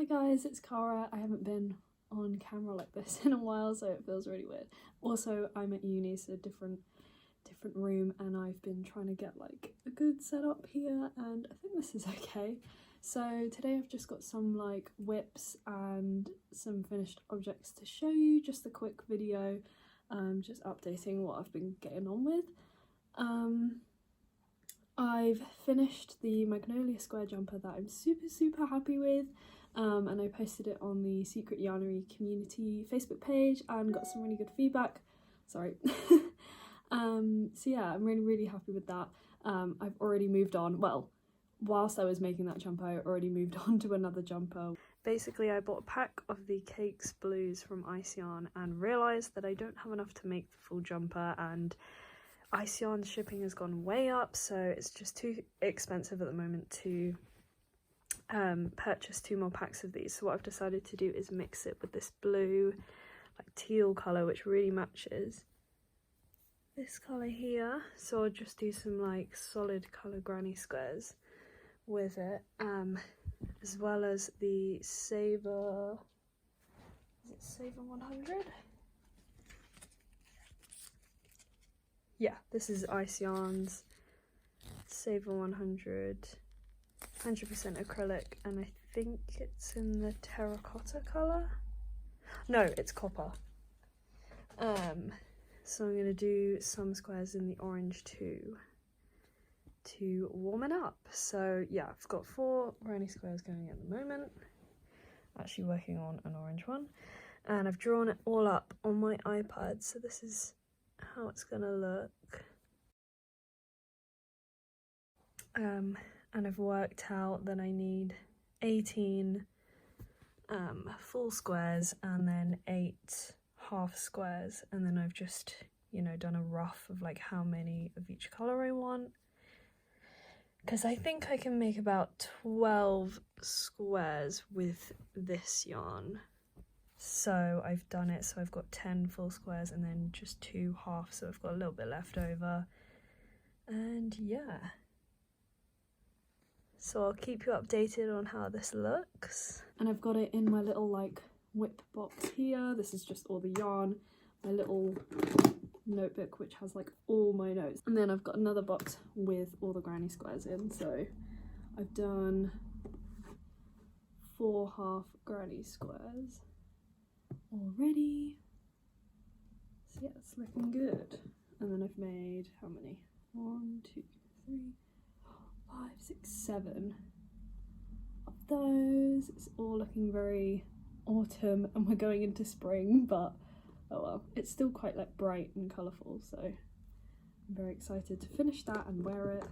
Hi guys, it's Cara. I haven't been on camera like this in a while, so it feels really weird. Also, I'm at uni, so different room, and I've been trying to get like a good setup here, and I think this is okay. So today I've just got some like whips and some finished objects to show you, just a quick video, just updating what I've been getting on with. I've finished the Magnolia square jumper that I'm super happy with, and I posted it on the Secret Yarnery community Facebook page and got some really good feedback. Sorry. So yeah, I'm really happy with that. I've already moved on. Well, whilst I was making that jumper, I already moved on to another jumper. Basically, I bought a pack of the Cakes Blues from Ice Yarn and realised that I don't have enough to make the full jumper, and Ice Yarn's shipping has gone way up, so it's just too expensive at the moment to purchase 2 more packs of these. So what I've decided to do is mix it with this blue, like teal colour, which really matches this colour here. So I'll just do some like solid colour granny squares with it, as well as the Saver, is it Saver 100? Yeah, this is Ice Yarn's Saver 100, 100% acrylic, and I think it's in the terracotta colour. No, it's copper. So I'm going to do some squares in the orange too, to warm it up. So yeah, I've got 4 granny squares going at the moment, actually working on an orange one, and I've drawn it all up on my iPad, so this is how it's gonna look. And I've worked out that I need 18 full squares and then 8 half squares, and then I've just, you know, done a rough of like how many of each colour I want, because I think I can make about 12 squares with this yarn. So I've done it, so I've got 10 full squares and then just 2 halves, so I've got a little bit left over. And yeah, so I'll keep you updated on how this looks. And I've got it in my little like whip box here. This is just all the yarn, my little notebook which has like all my notes, and then I've got another box with all the granny squares in. So I've done 4 half granny squares already, so yeah, it's looking good. And then I've made how many? 1, 2, 3, 4, 5, 6, 7 of those. It's all looking very autumn, and we're going into spring, but oh well, it's still quite like bright and colourful, so I'm very excited to finish that and wear it.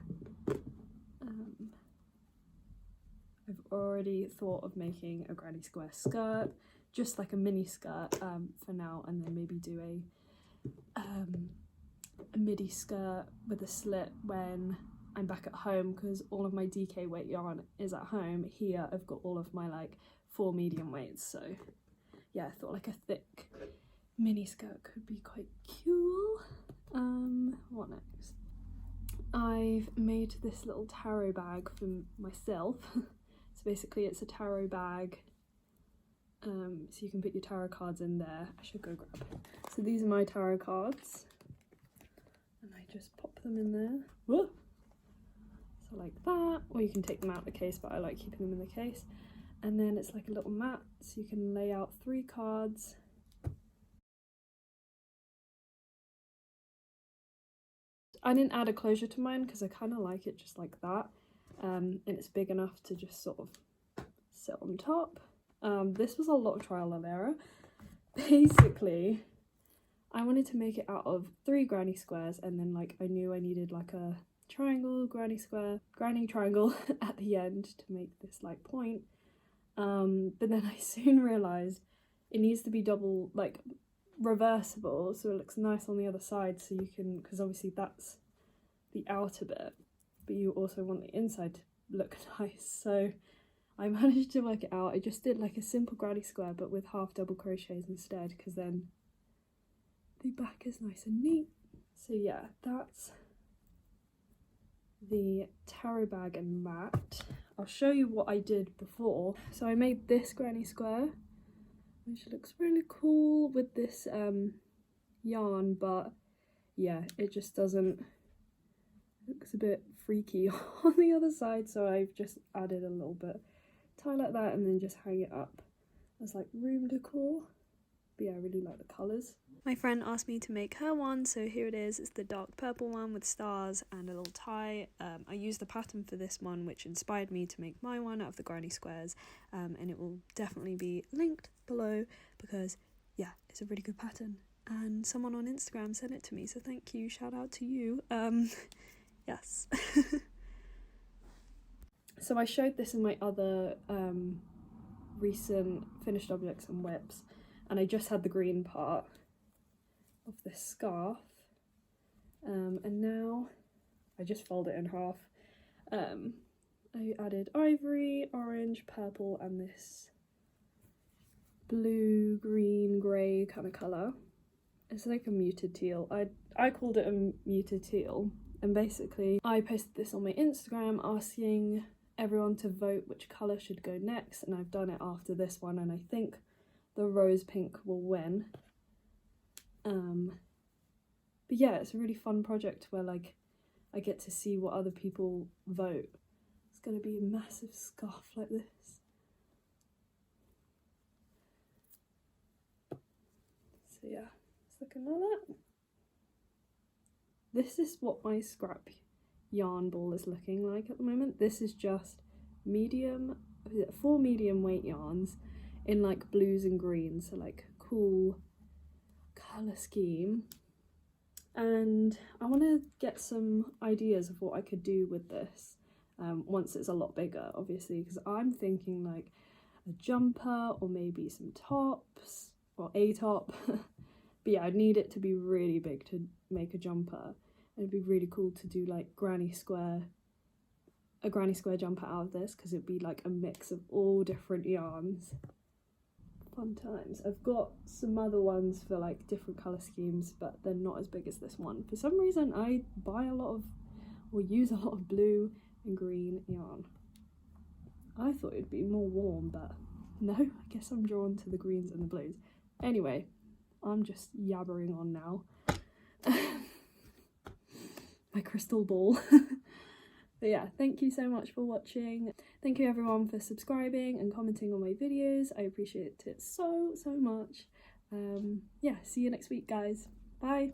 I've already thought of making a granny square skirt, just like a mini skirt for now, and then maybe do a midi skirt with a slit when I'm back at home, because all of my DK weight yarn is at home. Here I've got all of my like 4 medium weights, so yeah, I thought like a thick mini skirt could be quite cool. What next? I've made this little tarot bag for myself. So basically it's a tarot bag, so you can put your tarot cards in there. I should go grab it. So these are my tarot cards, and I just pop them in there. Whoa! So like that, or you can take them out of the case, but I like keeping them in the case. And then it's like a little mat, so you can lay out 3 cards. I didn't add a closure to mine because I kind of like it just like that, and it's big enough to just sort of sit on top. This was a lot of trial and error. Basically, I wanted to make it out of 3 granny squares, and then like I knew I needed like a triangle, granny square, granny triangle at the end to make this like point. But then I soon realised it needs to be double, like reversible, so it looks nice on the other side, so you can, because obviously that's the outer bit, but you also want the inside to look nice. So I managed to work it out. I just did like a simple granny square but with half double crochets instead, because then the back is nice and neat. So yeah, that's the tarot bag and mat. I'll show you what I did before. So I made this granny square, which looks really cool with this yarn, but yeah, it just doesn't, looks a bit freaky on the other side, so I've just added a little bit, tie like that, and then just hang it up as like room decor. But yeah, I really like the colours. My friend asked me to make her one, so here it is. It's the dark purple one with stars and a little tie. I used the pattern for this one, which inspired me to make my one out of the granny squares, and it will definitely be linked below because yeah, it's a really good pattern. And someone on Instagram sent it to me, so thank you, shout out to you. Yes. So I showed this in my other recent finished objects and whips, and I just had the green part of this scarf, and now I just fold it in half. I added ivory, orange, purple, and this blue, green, grey kind of colour. It's like a muted teal. I called it a muted teal, and basically I posted this on my Instagram asking everyone to vote which colour should go next, and I've done it after this one, and I think the rose pink will win. But yeah, it's a really fun project where like I get to see what other people vote. It's gonna be a massive scarf like this. So yeah, it's looking like that. This is what my scrap yarn ball is looking like at the moment. This is just medium, 4 medium weight yarns in like blues and greens, so like cool colour scheme. And I want to get some ideas of what I could do with this once it's a lot bigger, obviously, because I'm thinking like a jumper or maybe some tops or a top. But yeah, I'd need it to be really big to make a jumper. It'd be really cool to do like a granny square jumper out of this, because it'd be like a mix of all different yarns. Fun times. I've got some other ones for like different colour schemes, but they're not as big as this one. For some reason I buy a lot of, or use a lot of blue and green yarn. I thought it'd be more warm, but no, I guess I'm drawn to the greens and the blues. Anyway, I'm just yabbering on now. My crystal ball. But yeah, thank you so much for watching. Thank you everyone for subscribing and commenting on my videos. I appreciate it so much. Yeah, see you next week, guys. Bye.